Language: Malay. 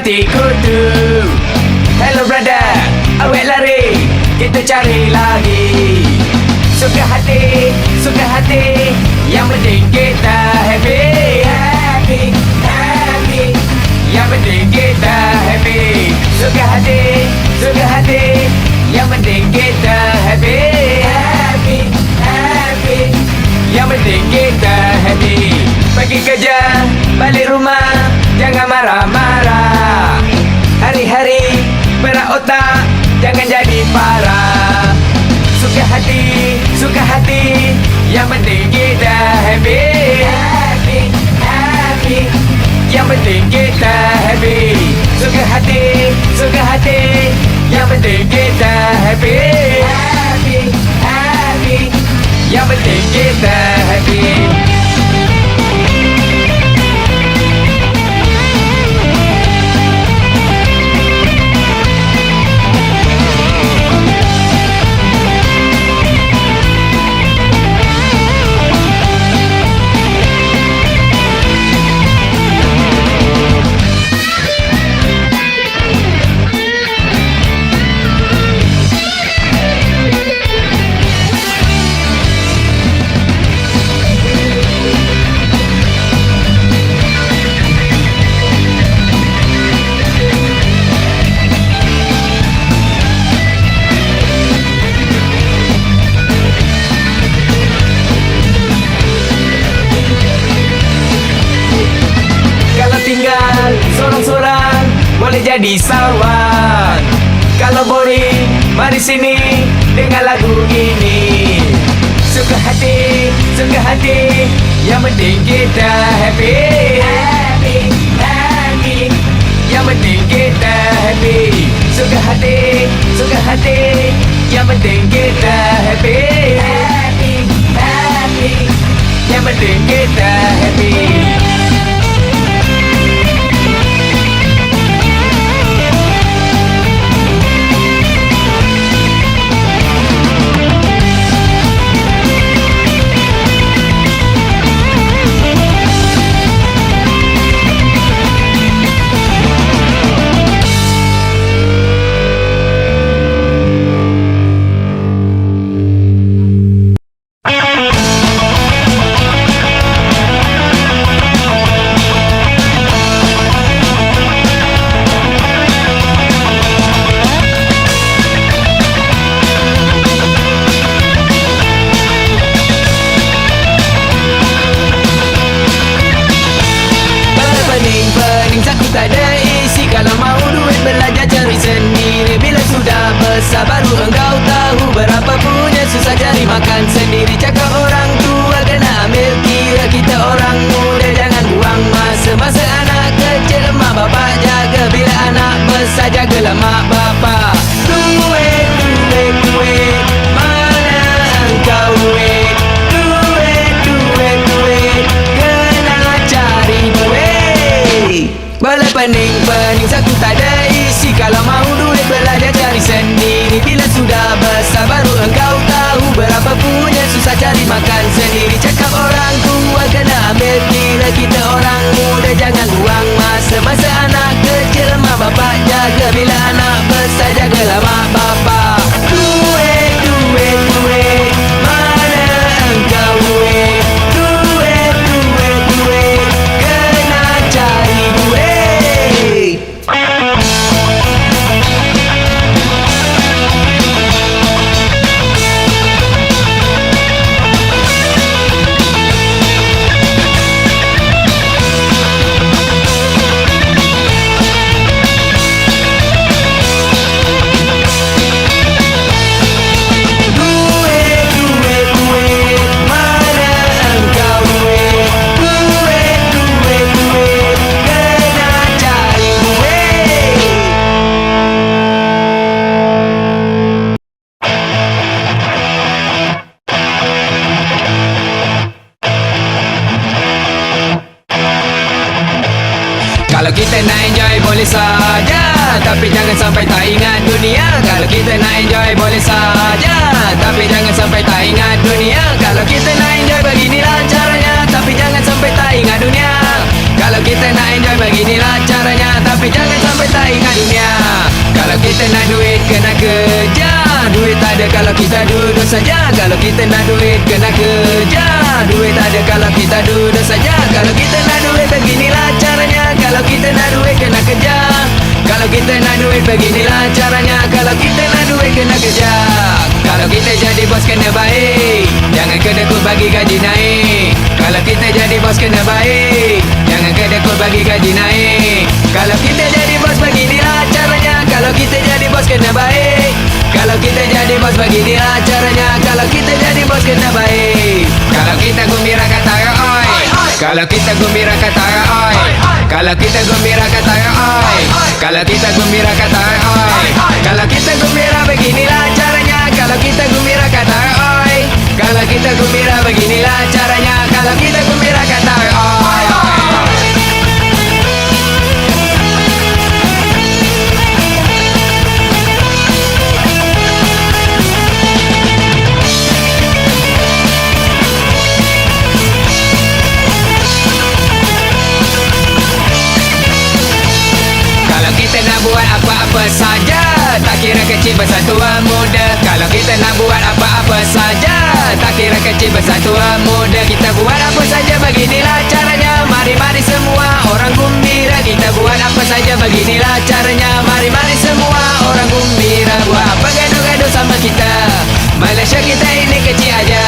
hatiku tu. Hello brother, awet lari, kita cari lagi. Suka hati, yang penting kita happy. Happy, happy, yang penting kita happy. Suka hati, yang penting kita happy. Happy, happy, yang penting kita happy. Pergi kerja, balik rumah, jangan marah-marah. Hari-hari berat otak, jangan jadi parah. Suka hati, yang penting kita happy. Happy, happy, yang penting kita happy. Suka hati, yang penting kita happy. Happy, happy, yang penting kita happy. Sorang-sorang boleh jadi sawan. Kalau boring, mari sini dengar lagu ini. Suka hati, yang penting kita happy. Happy, happy, yang penting kita happy. Suka hati, yang penting kita happy. Happy, happy, yang penting kita happy. Tak ada isi kalau mau duit belajar cari sendiri. Bila sudah besar baru engkau tahu berapa punya susah cari makan sendiri. Cakap orang tua kena ambil kira, kita orang muda jangan buang masa. Masa anak kecil mak bapak jaga, bila anak besar jagalah mak bapak. Duit, duit, duit, mana engkau duit? Duit, duit, duit, kena cari duit. Bala pening satu tak ada isi kalau mau duit belajar cari sendiri. Bila sudah besar baru engkau tahu berapa punya susah cari makan sendiri. Cakap orang tua kena ambil kira, kita orang muda jangan buang masa. Masa anak kecil mak bapak jaga, bila anak besar jagalah mak bapak. Duit, duit, duit, mana engkau duit? Duit, duit, duit, kena cari duit. Kalau kita nak enjoy boleh saja, tapi jangan sampai tak ingat dunia. Kalau kita nak enjoy boleh saja, tapi jangan sampai tak ingat dunia. Kalau kita nak enjoy beginilah caranya, tapi jangan sampai tak ingat dunia. Kalau kita nak enjoy beginilah caranya, tapi jangan sampai kita nak duit kena kerja. Duit ada kalau kita duduk saja. Kalau kita nak duit kena kerja. Duit ada kalau kita duduk saja. Kalau kita nak duit beginilah caranya. Kalau kita nak duit kena kerja. Kalau kita nak duit beginilah caranya. Kalau kita nak duit kena kerja. Kalau kita jadi bos kena baik, jangan kedekut bagi gaji naik. Kalau kita jadi bos kena baik, jangan kedekut bagi gaji naik. Kalau kita jadi bos beginilah caranya. Kalau kita jadi bos kena baik. Kalau kita jadi bos beginilah caranya. Kalau kita jadi bos kena baik. Kalau kita gembira kata oi. Kalau kita gembira kata oi. Kalau kita gembira kata oi. Kalau kita gembira kata oi. Kalau kita gembira beginilah caranya. Kalau kita gembira kata oi. Kalau kita gembira beginilah caranya. Kalau kita gembira kata oi. Buat apa-apa saja, tak kira kecil besar tua muda. Kalau kita nak buat apa-apa saja, tak kira kecil besar tua muda. Kita buat apa saja, beginilah caranya. Mari-mari semua orang gembira. Kita buat apa saja, beginilah caranya. Mari-mari semua orang gembira. Buat apa gaduh-gaduh sama kita. Malaysia kita ini kecil aja.